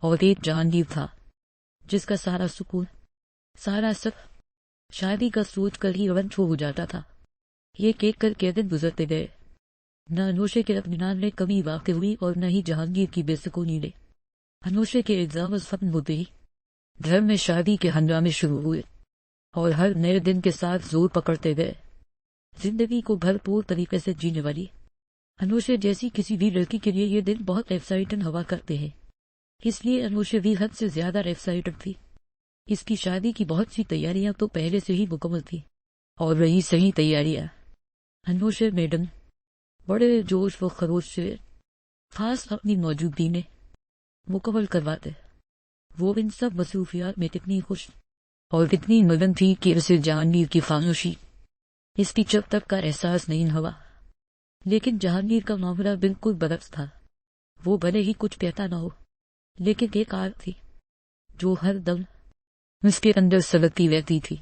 اور ایک جہانگیر تھا جس کا سارا سکون، سارا سب شادی کا سوچ کر ہی ونچ ہو جاتا تھا۔ یہ کیک کر کے دن گزرتے گئے، نہ انوشے کے اطمینان میں کمی واقع ہوئی اور نہ ہی جہانگیر کی بے سکونی نے۔ انوشے کے ایگزام ختم ہوتے ہی گھر میں شادی کے ہنگامے شروع ہوئے اور ہر نئے دن کے ساتھ زور پکڑتے گئے۔ زندگی کو بھرپور طریقے سے جینے والی انوشے جیسی کسی بھی لڑکی کے لیے یہ دن بہت ایکسائٹنگ ہوا کرتے ہیں، اس لیے انوشے بھی حد سے زیادہ ایکسائٹڈ تھی۔ اس کی شادی کی بہت سی تیاریاں تو پہلے سے ہی مکمل تھی، اور وہی صحیح تیاریاں انوشے میڈم بڑے جوش و خروش سے خاص اپنی موجودگی میں مکمل کرواتے۔ وہ ان سب مصروفیات میں کتنی خوش اور کتنی مگن تھی کہ اسے جہانگیر کی خاموشی، اس کی جب تک کا احساس نہیں ہوا۔ لیکن جہانگیر کا معاملہ بالکل برعکس تھا۔ وہ بھلے ہی کچھ کہتا نہ ہو، لیکن ایک آگ تھی جو ہر دم اس کے اندر سلگتی رہتی تھی۔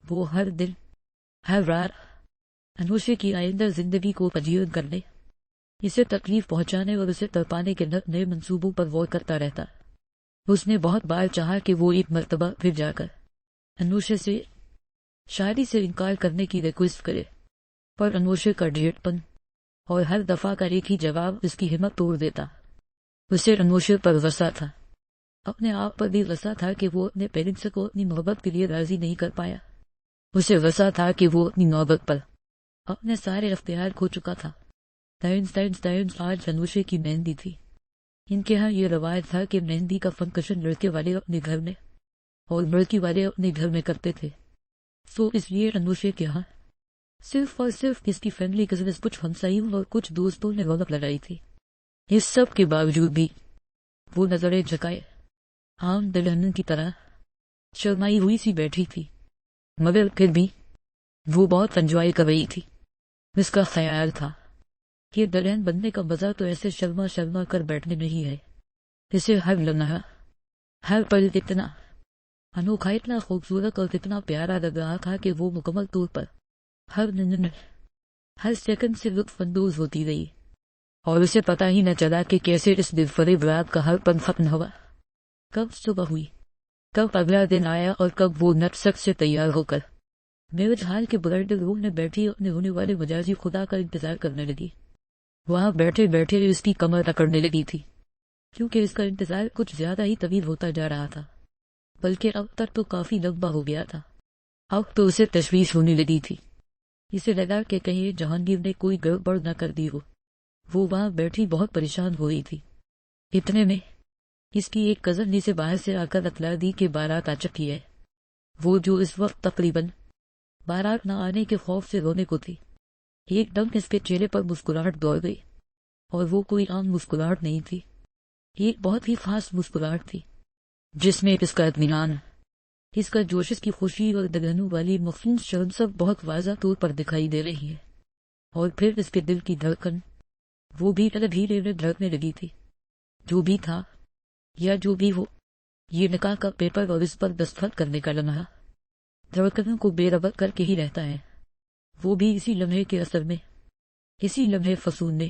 وہ ہر دن، ہر رات انوشے کی آئندہ زندگی کو پذیر کرنے، اسے تکلیف پہنچانے اور اسے تڑپانے کے نئے منصوبوں پر غور کرتا رہتا۔ اس نے بہت بار چاہا کہ وہ ایک مرتبہ پھر جا کر انوشے سے شادی سے انکار کرنے کی ریکویسٹ کرے، پر انوشے کا ڈھیٹ پن اور ہر دفعہ کا ایک ہی جواب اس کی ہمت توڑ دیتا۔ اسے انوشے پر غصہ تھا، اپنے آپ پر بھی غصہ تھا کہ وہ اپنے پیرنٹس کو اپنی محبت کے لیے راضی نہیں کر پایا۔ اسے غصہ تھا کہ وہ اپنی محبت پر اپنے سارے اختیار کھو چکا تھا۔ آج انوشے کی مہندی تھی۔ ان کے ہاں یہ رواج تھا کہ مہندی کا فنکشن لڑکے والے اپنے گھر میں اور لڑکی والے اپنے گھر میں کرتے تھے، سو اس لیے انوشے کے ہاں صرف اور صرف اس کی فیملی کزنز، کچھ ہمسائیوں اور کچھ دوستوں نے رونق لگائی تھی۔ اس سب کے باوجود بھی وہ نظریں جھکائے عام دلہن کی طرح شرمائی ہوئی سی بیٹھی تھی، مگر پھر بھی وہ بہت انجوائے کر رہی تھی۔ اس کا خیال تھا کہ دلہن بننے کا مزہ تو ایسے شرما شرما کر بیٹھنے نہیں ہے، اسے ہر لمحہ، ہر پل اتنا انوکھا، اتنا خوبصورت اور اتنا پیارا لگ رہا تھا کہ وہ مکمل طور پر ہر منٹ، ہر سیکنڈ سے لطف اندوز ہوتی رہی، اور اسے پتہ ہی نہ چلا کہ کیسے اس دل فریب رات کا ہر پل ختم ہوا۔ کب صبح ہوئی، کب اگلا دن آیا، اور کب وہ نفسک سے تیار ہو کر میرج ہال کے برائڈل روم میں بیٹھی اپنے ہونے والے مجازی خدا کا انتظار کرنے لگی۔ وہاں بیٹھے بیٹھے اس کی کمر اکڑنے لگی تھی، کیونکہ اس کا انتظار کچھ زیادہ ہی طویل ہوتا جا رہا تھا، بلکہ اب تک تو کافی لمبا ہو گیا تھا۔ اب تو اسے تشویش ہونے لگی تھی، اسے لگا کہ کہیں جہانگیر نے کوئی گڑبڑ نہ کر دی ہو۔ وہ وہاں بیٹھی بہت پریشان ہو رہی تھی۔ اتنے میں اس کی ایک کزن نے اسے باہر سے آ کر اطلاع دی کہ بارات آ چکی ہے۔ وہ جو اس وقت تقریباً بارات نہ آنے کے خوف سے رونے کو تھی، ایک دم اس کے چہرے پر مسکراہٹ دوڑ گئی، اور وہ کوئی عام مسکراہٹ نہیں تھی، ایک بہت ہی خاص مسکراہٹ تھی جس میں اس کا اطمینان، اس کا جوش، اس کی خوشی اور دلہنوں والی مخصوص شرم سب بہت واضح طور پر دکھائی دے رہی ہے۔ اور پھر اس کے دل کی دھڑکن، وہ بھی دھیرے دھیرے دھڑکنے لگی تھی۔ جو بھی تھا یا جو بھی ہو، یہ نکاح کا پیپر اور اس پر دستخط کرنے کا لمحہ دھڑکنوں کو بے ربط کر کے ہی رہتا ہے۔ وہ بھی اسی لمحے کے اثر میں، اسی لمحے فسون میں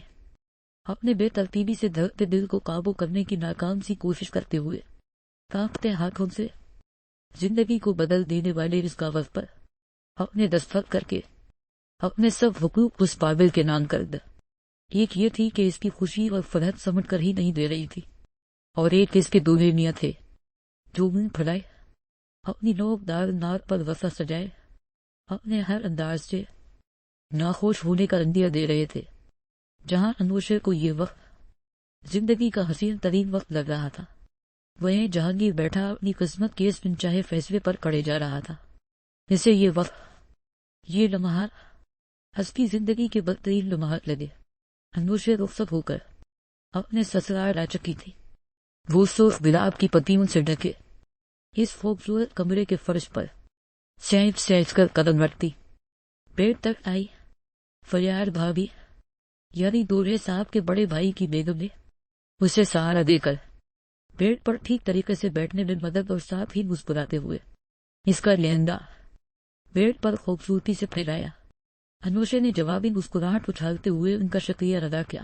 اپنے بے ترتیبی سے دھڑکتے دل کو قابو کرنے کی ناکام سی کوشش کرتے ہوئے کانپتے ہاتھوں سے زندگی کو بدل دینے والے اس کاغذ پر اپنے دستخط کر کے اپنے سب حقوق اس قابل کے نام کر دیا۔ ایک یہ تھی کہ اس کی خوشی اور فرحت سمجھ کر ہی نہیں دے رہی تھی، اور ایک اس کے دولہے میاں تھے جو منہ پھلائے اپنی نوک دار ناک پر وفا سجائے اپنے ہر انداز سے ناخوش ہونے کا اندیہ دے رہے تھے۔ جہاں انوشے کو یہ وقت زندگی کا حسین ترین وقت لگ رہا تھا، وہیں جہانگیر بیٹھا اپنی قسمت کے اس منچاہے فیصلے پر کڑے جا رہا تھا۔ اسے یہ وقت، یہ لمحات اس کی زندگی کے بدترین لمحات لگے۔ انوشے رخصت ہو کر اپنے سسرال آ چکی تھی۔ وہ سرخ گلاب کی پتیوں سے ڈھکے اس خوبصورت کمرے کے فرش پر سینچ سینچ کر قدم رکھتی بیڈ تک آئی۔ فریار بھابھی، یعنی دولہے صاحب کے بڑے بھائی کی بیگم نے اسے سہارا دے کر بیڈ پر ٹھیک طریقے سے بیٹھنے میں مدد اور ساتھ ہی مسکراتے ہوئے اس کا لہنگا بیڈ پر خوبصورتی سے پھیلایا۔ انوشے نے جوابی مسکراہٹ اچھالتے ہوئے ان کا شکریہ ادا کیا۔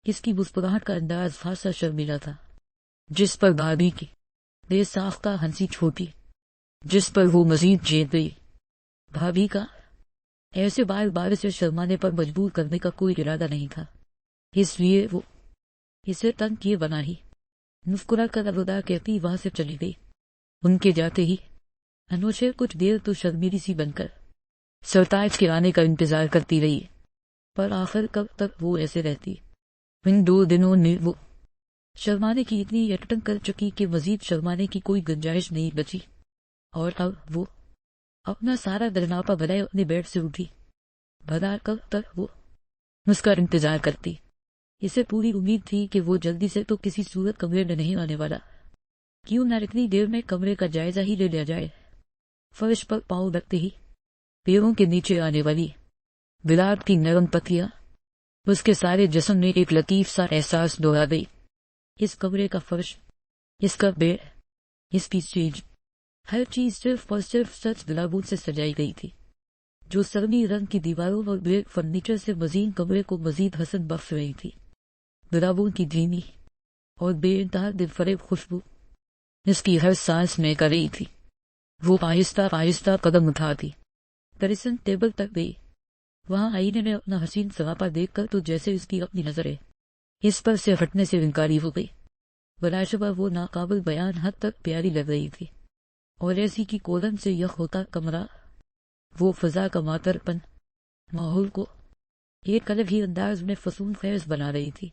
اس کی مسکراہٹ کا انداز خاصا شرمیلا تھا، جس پر بھابھی کی بے ساختہ ہنسی چھوٹی، جس پر وہ مزید جیت گئی۔ بھابھی کا ایسے بار بار سے شرمانے پر مجبور کرنے کا کوئی ارادہ نہیں تھا، اس لیے وہ اسے تنگ کیے بنا ہی مسکرا کر الوداع کہتی وہاں سے چلی گئی۔ ان کے جاتے ہی انوشے کچھ دیر تو شرمیلی سی بن کر سرتاج کے آنے کا انتظار کرتی رہی، پر آخر کب تک وہ ایسے رہتی۔ ان 2 دنوں نے وہ شرمانے کی اتنی یکٹن کر چکی کہ مزید شرمانے کی کوئی گنجائش نہیں بچی، اور اب وہ اپنا سارا درناپا بھلائے اپنے بیڈ سے اٹھی۔ بھلا کب تک وہ اس کا انتظار کرتی؟ اسے پوری امید تھی کہ وہ جلدی سے تو کسی صورت کمرے میں نہیں آنے والا، کیوں نہ اتنی دیر میں کمرے کا جائزہ ہی لے لیا جائے۔ فرش پر پاؤں رکھتے ہی پیروں کے نیچے آنے والی بلاد کی نرم پتیاں اس کے سارے جسم میں ایک لطیف سا احساس دوہرا گئی۔ اس کمرے کا فرش، اس کا بیڈ، اس کی چیز، ہر چیز صرف اور صرف سچ گلابوں سے سجائی گئی تھی، جو سرنی رنگ کی دیواروں اور بلیک فرنیچر سے مزین کمرے کو مزید حسن بخش رہی تھی۔ گلابوں کی دھیمی اور بے انتہا دل فریب خوشبو اس کی ہر سانس میں کر رہی تھی۔ وہ آہستہ آہستہ قدم اٹھاتی، ڈریسنگ ٹیبل تک گئی۔ وہاں آئینے میں اپنا حسین سراپا دیکھ کر تو جیسے اس کی اپنی نظریں اس پر سے ہٹنے سے انکاری ہو گئی۔ بلا شبہ وہ ناقابل بیان حد تک پیاری لگ رہی تھی، اور ایسی کی کولن سے یک ہوتا کمرہ، وہ فضا کا معطر پن، ماحول کو ایک الگ ہی انداز میں فسون خیز بنا رہی تھی۔